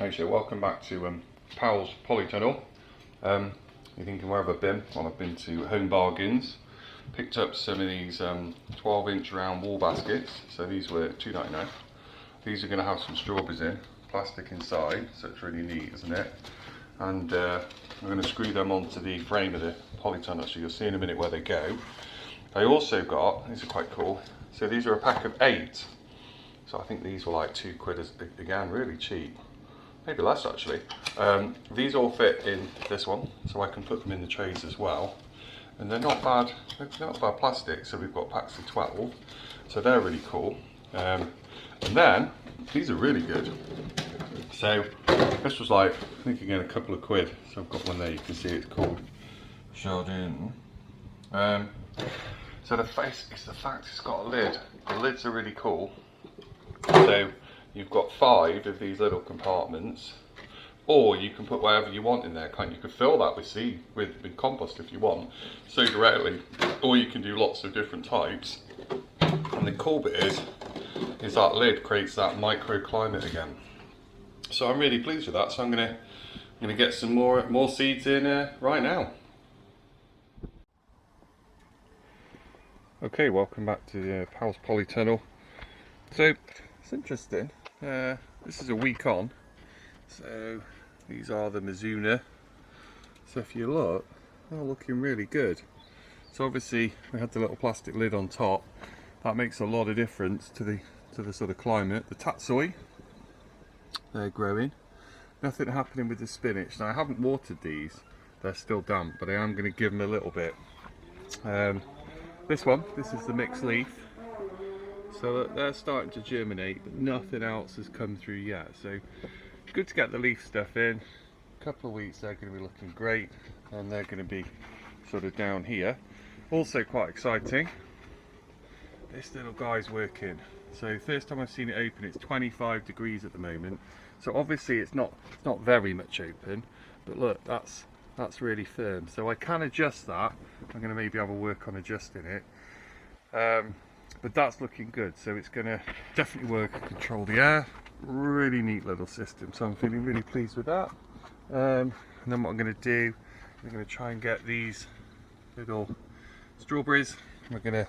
Hey, so welcome back to Powell's Polytunnel. You're thinking, where have I been? Well, I've been to Home Bargains, picked up some of these 12-inch round wall baskets. So these were $2.99. These are going to have some strawberries in, plastic inside, so it's really neat, isn't it? And I'm going to screw them onto the frame of the Polytunnel, so you'll see in a minute where they go. I also got, these are quite cool, so these are a pack of 8. So I think these were like £2 again, really cheap. Maybe less actually. These all fit in this one, so I can put them in the trays as well. And they're not bad plastic, so we've got packs of 12. So they're really cool. And then, these are really good. So this was like, I think again, a couple of quid. So I've got one there, you can see it's called Chardin. So the face is the fact it's got a lid. The lids are really cool. So you've got 5 of these little compartments, or you can put whatever you want in there. You could fill that with seed, with compost if you want, so directly, or you can do lots of different types. And the cool bit is that lid creates that microclimate again. So I'm really pleased with that. So I'm gonna get some more seeds in right now. Okay, welcome back to Powell's Polytunnel. So it's interesting. This is a week on. So these are the Mizuna. So if you look, they're looking really good. So obviously we had the little plastic lid on top. That makes a lot of difference to the sort of climate. The tatsoi, they're growing. Nothing happening with the spinach. Now I haven't watered these. They're still damp, but I am going to give them a little bit. This is the mixed leaf. So they're starting to germinate, but nothing else has come through yet. So good to get the leaf stuff in. A couple of weeks they're going to be looking great, and they're going to be sort of down here. Also quite exciting, this little guy's working. So first time I've seen it open, it's 25 degrees at the moment. So obviously it's not very much open, but look, that's really firm. So I can adjust that. I'm going to maybe have a work on adjusting it. But that's looking good, so it's going to definitely work and control the air. Really neat little system, so I'm feeling really pleased with that. And then what I'm going to do, I'm going to try and get these little strawberries. We're going to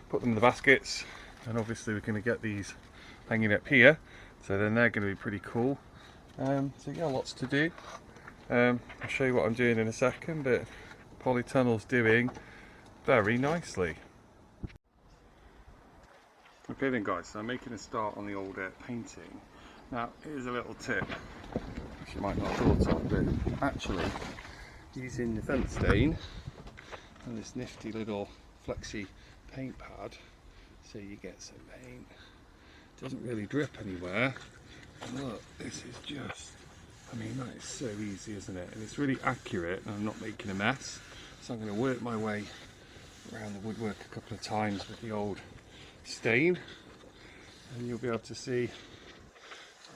put them in the baskets, and obviously we're going to get these hanging up here, so then they're going to be pretty cool. So yeah, lots to do. I'll show you what I'm doing in a second, but Polytunnel's doing very nicely. Okay then guys, so I'm making a start on the old painting. Now here's a little tip, which you might not have thought of, but actually using the fence stain and this nifty little flexi paint pad, so you get some paint, it doesn't really drip anywhere. And look, this is just, I mean, that is so easy, isn't it? And it's really accurate, and I'm not making a mess. So I'm going to work my way around the woodwork a couple of times with the old stain, and you'll be able to see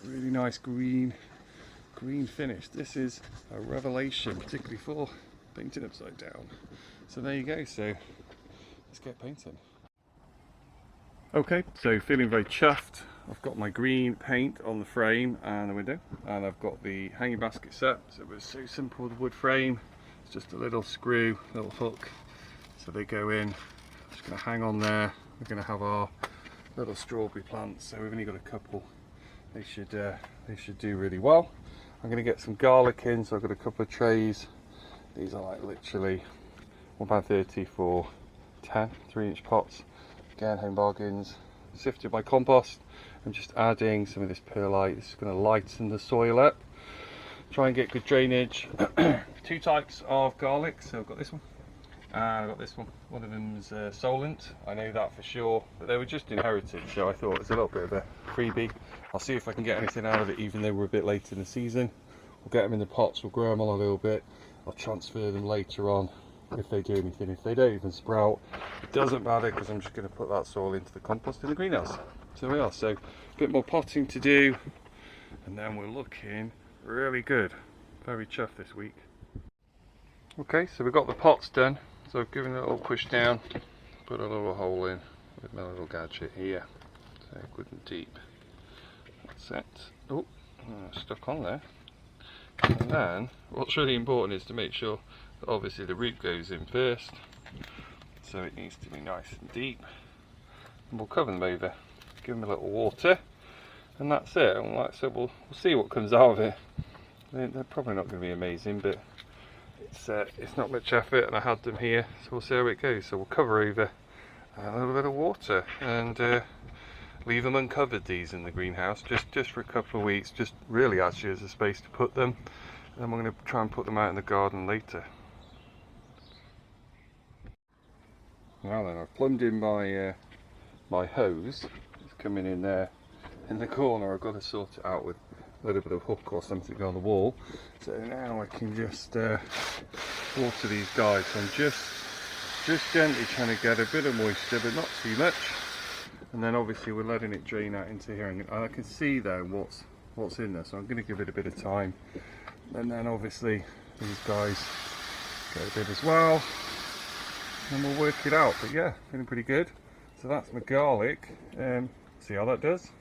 a really nice green finish. This is a revelation, particularly for painting upside down. So there you go, so let's get painting. Okay, so feeling very chuffed. I've got my green paint on the frame and the window, and I've got the hanging basket set. So it was so simple, the wood frame. It's just a little screw, little hook, so they go in. Just going to hang on there. We're going to have our little strawberry plants, so we've only got a couple. They should do really well. I'm going to get some garlic in, so I've got a couple of trays. These are like literally £1.30 for 10 3-inch pots. Again, Home Bargains. Sifted my compost. I'm just adding some of this perlite. This is going to lighten the soil up. Try and get good drainage. 2 types of garlic. So I've got this one. And I've got this one. One of them's Solent. I know that for sure. But they were just inherited, so I thought it was a little bit of a freebie. I'll see if I can get anything out of it, even though we're a bit late in the season. We'll get them in the pots. We'll grow them on a little bit. I'll transfer them later on if they do anything. If they don't even sprout, it doesn't matter, because I'm just going to put that soil into the compost in the greenhouse. So we are. So a bit more potting to do, and then we're looking really good. Very chuffed this week. Okay, so we've got the pots done. So I've given it a little push down, put a little hole in with my little gadget here. So good and deep. That's it. Oh, stuck on there. And then what's really important is to make sure that obviously the root goes in first, so it needs to be nice and deep, and we'll cover them over, give them a little water, and that's it. And like I said, we'll see what comes out of it. They're probably not going to be amazing, but it's not much effort, and I had them here, so we'll see how it goes. So we'll cover over a little bit of water and leave them uncovered, these in the greenhouse, just for a couple of weeks, just really actually as a space to put them, and then we're going to try and put them out in the garden later. Now then, I've plumbed in my my hose. It's coming in there in the corner. I've got to sort it out with a little bit of hook or something on the wall, so now I can just water these guys. So I'm just gently trying to get a bit of moisture, but not too much. And then obviously we're letting it drain out into here, and I can see there what's in there, so I'm going to give it a bit of time. And then obviously these guys get a bit as well, and we'll work it out. But yeah, feeling pretty good. So that's my garlic. See how that does.